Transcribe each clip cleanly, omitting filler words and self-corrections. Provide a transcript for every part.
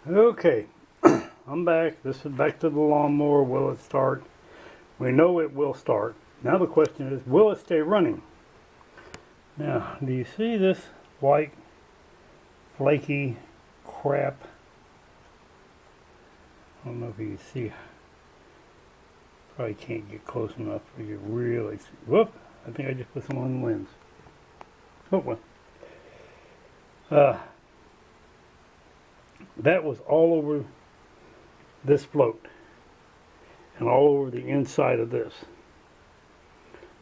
Okay, I'm back. This is back to the lawnmower. Will it start? We know it will start. Now the question is, will it stay running? Now, do you see this white, flaky crap? I don't know if you can see. Probably can't get close enough for you to really see. Whoop! I think I just put some on the lens. Oh well. That was all over this float and all over the inside of this.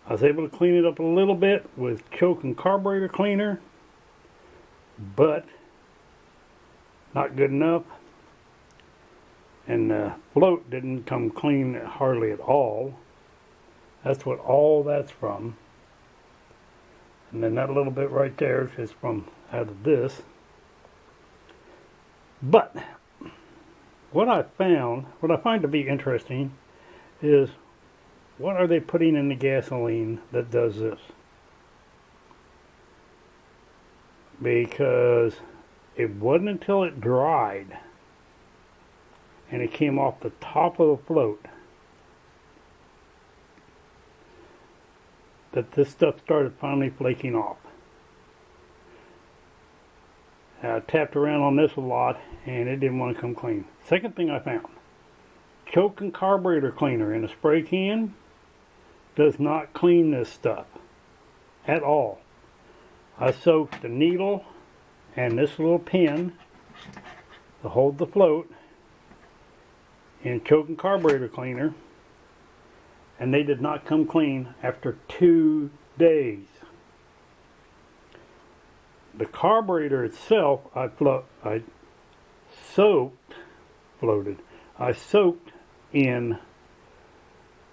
I was able to clean it up a little bit with choke and carburetor cleaner, but not good enough. And the float didn't come clean hardly at all. That's what all that's from. And then that little bit right there is from out of this. But what I find to be interesting is, what are they putting in the gasoline that does this? Because it wasn't until it dried and it came off the top of the float that this stuff started finally flaking off. I tapped around on this a lot and it didn't want to come clean. Second thing I found, choke and carburetor cleaner in a spray can does not clean this stuff at all. I soaked the needle and this little pin to hold the float in choke and carburetor cleaner, and they did not come clean after 2 days. The carburetor itself, I soaked in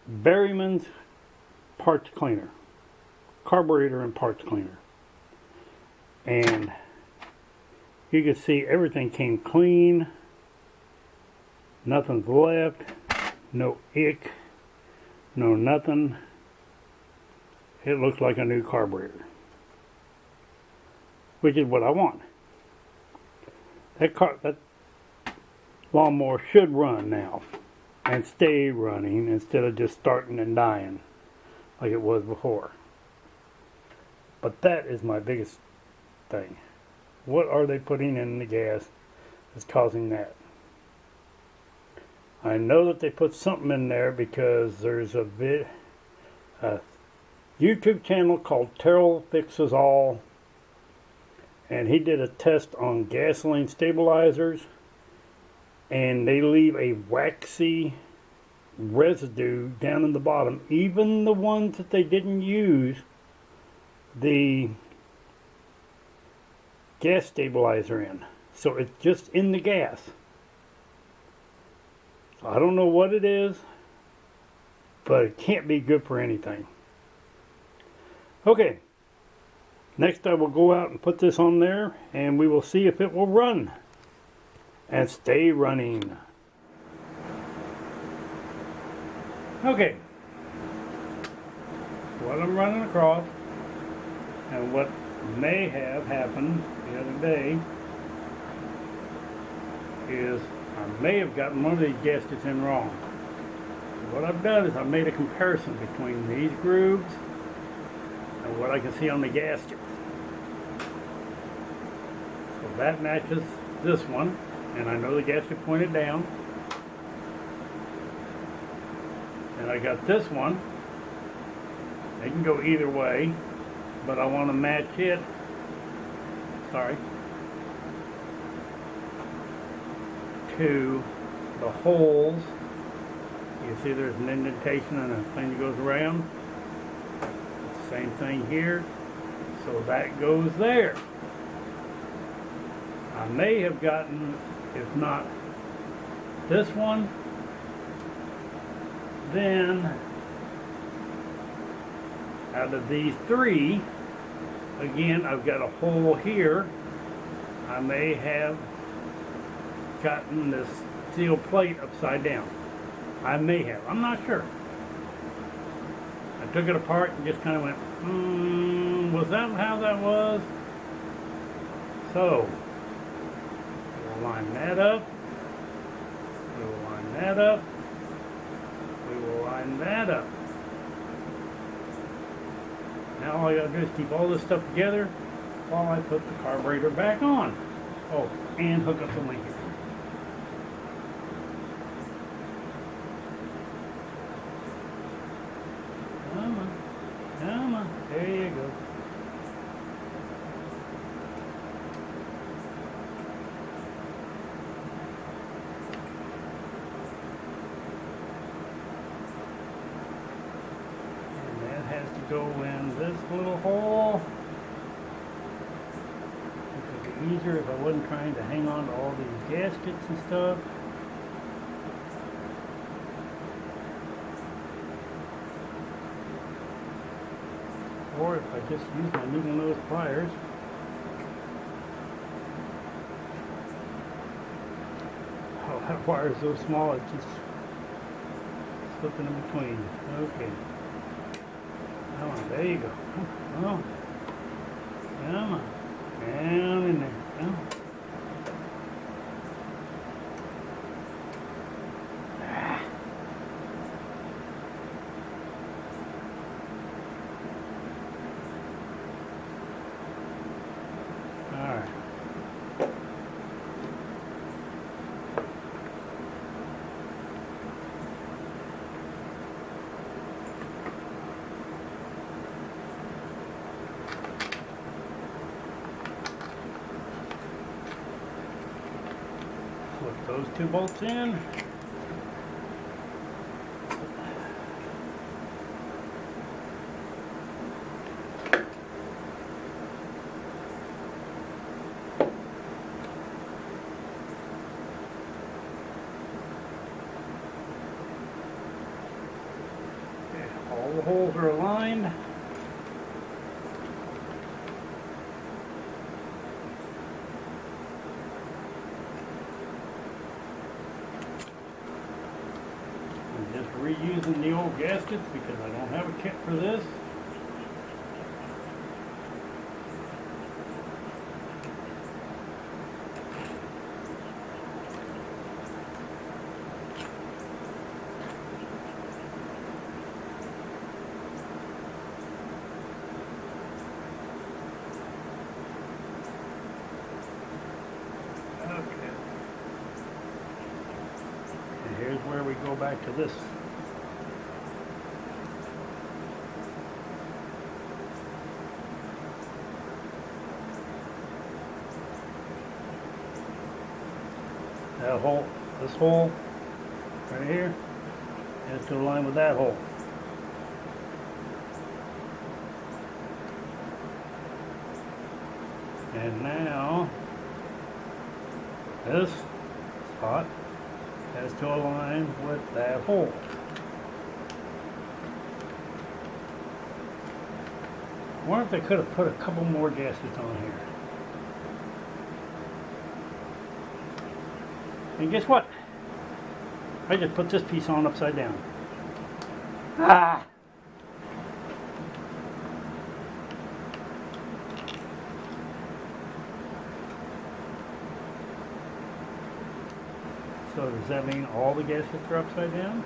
Berryman's parts cleaner, carburetor and parts cleaner, and you can see everything came clean. Nothing's left, no ick, no nothing. It looks like a new carburetor, which is what I want. That lawnmower should run now and stay running instead of just starting and dying like it was before. But that is my biggest thing. What are they putting in the gas that's causing that? I know that they put something in there because there's a YouTube channel called Terrell Fixes All, and he did a test on gasoline stabilizers, and they leave a waxy residue down in the bottom, even the ones that they didn't use the gas stabilizer in. So it's just in the gas. So I don't know what it is, but it can't be good for anything. Okay, next I will go out and put this on there and we will see if it will run and stay running. Okay, what I'm running across and what may have happened the other day is I may have gotten one of these gaskets in wrong. So what I've done is I've made a comparison between these grooves and what I can see on the gasket. So that matches this one, and I know the gasket pointed down. And I got this one. They can go either way, but I want to match it. Sorry. To the holes. You see there's an indentation and a thing that goes around. Same thing here. So that goes there. I may have gotten, if not this one, then out of these three, again, I've got a hole here. I may have gotten this steel plate upside down. I may have. I'm not sure. I took it apart and just kind of went, was that how that was? So, we'll line that up. We will line that up. We will line that up. Now all I gotta do is keep all this stuff together while I put the carburetor back on. Oh, and hook up the linkage. Come on. Come on. There you go. Has to go in this little hole. It would be easier if I wasn't trying to hang on to all these gaskets and stuff. Or if I just use my needle nose pliers. Oh, that wire is so small it's just slipping in between. Okay. Oh, there you go. Oh, come on. Down in there. Oh. Ah. All right. Flip those two bolts in. Okay, all the holes are aligned. Just reusing the old gaskets because I don't have a kit for this. Okay. And here's where we go back to this. That hole, this hole right here has to align with that hole. And now this spot has to align with that hole. I wonder if they could have put a couple more gaskets on here. And guess what? I just put this piece on upside down. Ah! So does that mean all the gaskets are upside down?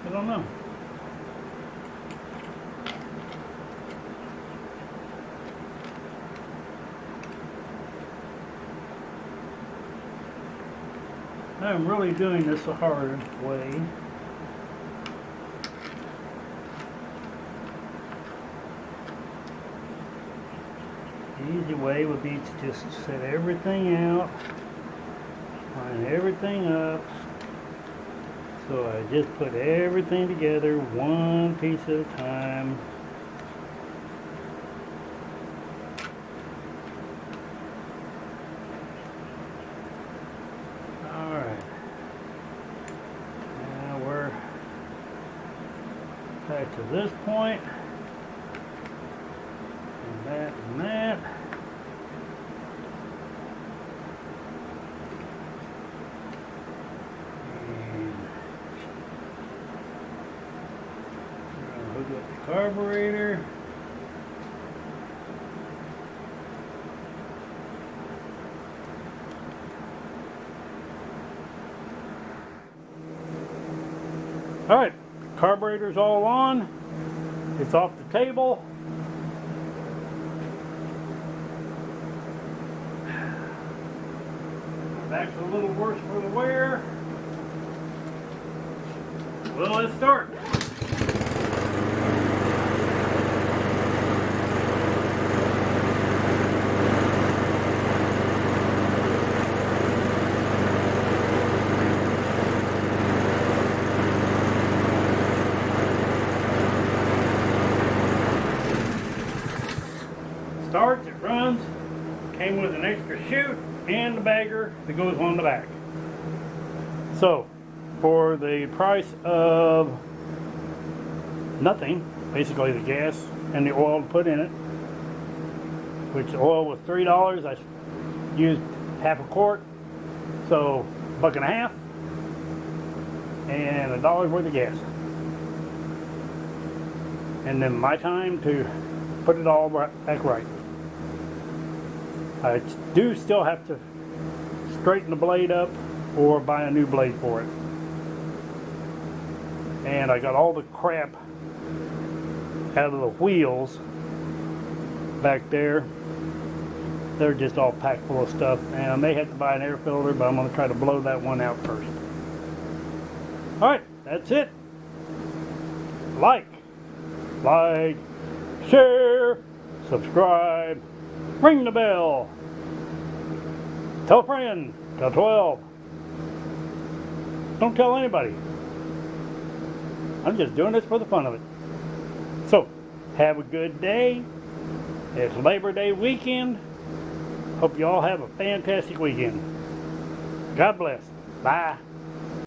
I don't know. I'm really doing this the hard way. The easy way would be to just set everything out, line everything up. So I just put everything together one piece at a time. Alright. Now we're back to this point. And that and that. carburetor. Alright, carburetor's all on. It's off the table. Back's a little worse for the wear. Well, let's start. Starts, it runs, came with an extra chute and the bagger that goes on the back. So, for the price of nothing, basically the gas and the oil to put in it, which the oil was $3, I used half a quart, so $1.50, and $1 worth of gas. And then my time to put it all back right. I do still have to straighten the blade up or buy a new blade for it. And I got all the crap out of the wheels back there. They're just all packed full of stuff, and I may have to buy an air filter, but I'm going to try to blow that one out first. Alright, that's it. Like, share, subscribe, ring the bell, tell a friend, tell 12. Don't tell anybody. I'm just doing this for the fun of it. So, have a good day. It's Labor Day weekend. Hope you all have a fantastic weekend. God bless. Bye.